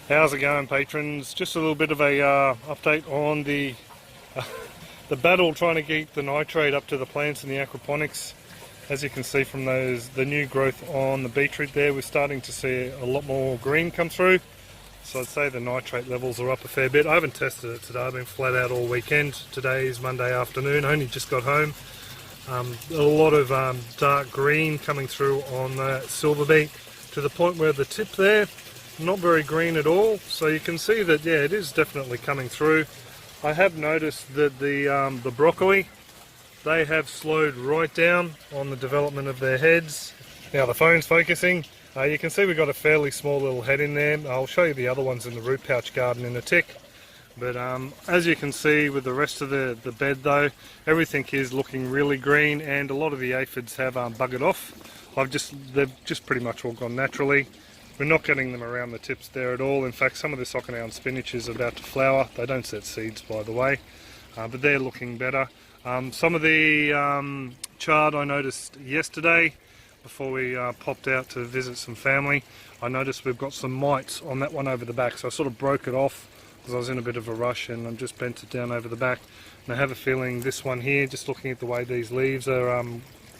How's it going, patrons? Just a little bit of a update on the the battle trying to get the nitrate up to the plants in the aquaponics. As you can see from the new growth on the beetroot there, we're starting to see a lot more green come through. So I'd say the nitrate levels are up a fair bit. I haven't tested it today, I've been flat out all weekend. Today is Monday afternoon, only just got home. A lot of dark green coming through on the silver beet, to the point where the tip there, not very green at all. So you can see that, yeah, it is definitely coming through. I have noticed that the broccoli, they have slowed right down on the development of their heads. Now the phone's focusing. You can see we've got a fairly small little head in there. I'll show you the other ones in the root pouch garden in a tick. But as you can see with the rest of the bed though, everything is looking really green, and a lot of the aphids have buggered off. They've just pretty much all gone naturally. We're not getting them around the tips there at all. In fact, some of the Sockernown spinach is about to flower. They don't set seeds, by the way, but they're looking better. Some of the chard I noticed yesterday, before we popped out to visit some family, I noticed we've got some mites on that one over the back, so I sort of broke it off because I was in a bit of a rush, and I just bent it down over the back. And I have a feeling this one here, just looking at the way these leaves are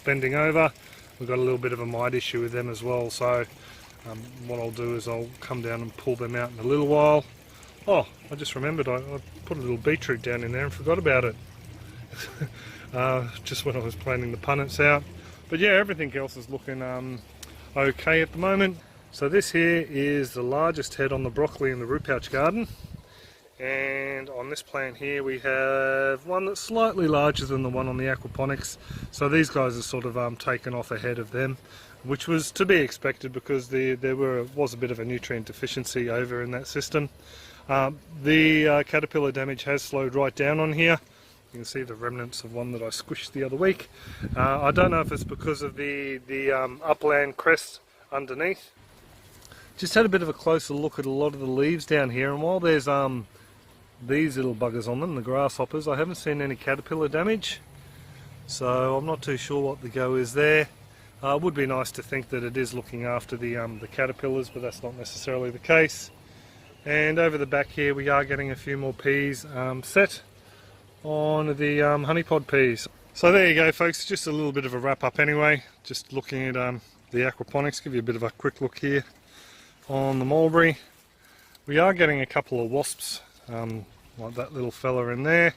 bending over, we've got a little bit of a mite issue with them as well. So what I'll do is I'll come down and pull them out in a little while. Oh, I just remembered I put a little beetroot down in there and forgot about it. Just when I was planning the punnets out. But yeah, everything else is looking okay at the moment. So this here is the largest head on the broccoli in the root pouch garden. And on this plant here we have one that's slightly larger than the one on the aquaponics. So these guys are sort of taken off ahead of them, which was to be expected because there was a bit of a nutrient deficiency over in that system. The caterpillar damage has slowed right down on here. You can see the remnants of one that I squished the other week. I don't know if it's because of the upland crest underneath. Just had a bit of a closer look at a lot of the leaves down here, and while there's these little buggers on them, the grasshoppers, I haven't seen any caterpillar damage. So I'm not too sure what the go is there. It would be nice to think that it is looking after the caterpillars, but that's not necessarily the case. And over the back here we are getting a few more peas set on the honeypod peas. So there you go, folks, just a little bit of a wrap up anyway. Just looking at the aquaponics, give you a bit of a quick look here on the mulberry. We are getting a couple of wasps, like that little fella in there,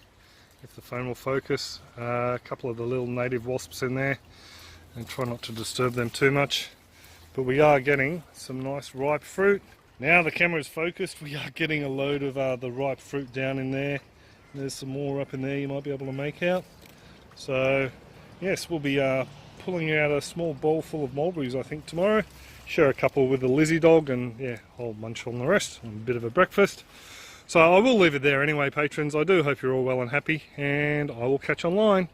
if the phone will focus. A couple of the little native wasps in there, and try not to disturb them too much. But we are getting some nice ripe fruit. Now the camera is focused, we are getting a load of the ripe fruit down in there. There's some more up in there you might be able to make out. So yes, we'll be pulling out a small bowl full of mulberries I think tomorrow. Share a couple with the Lizzie dog, and yeah, I'll munch on the rest. A bit of a breakfast. So I will leave it there anyway, patrons. I do hope you're all well and happy, and I will catch you online.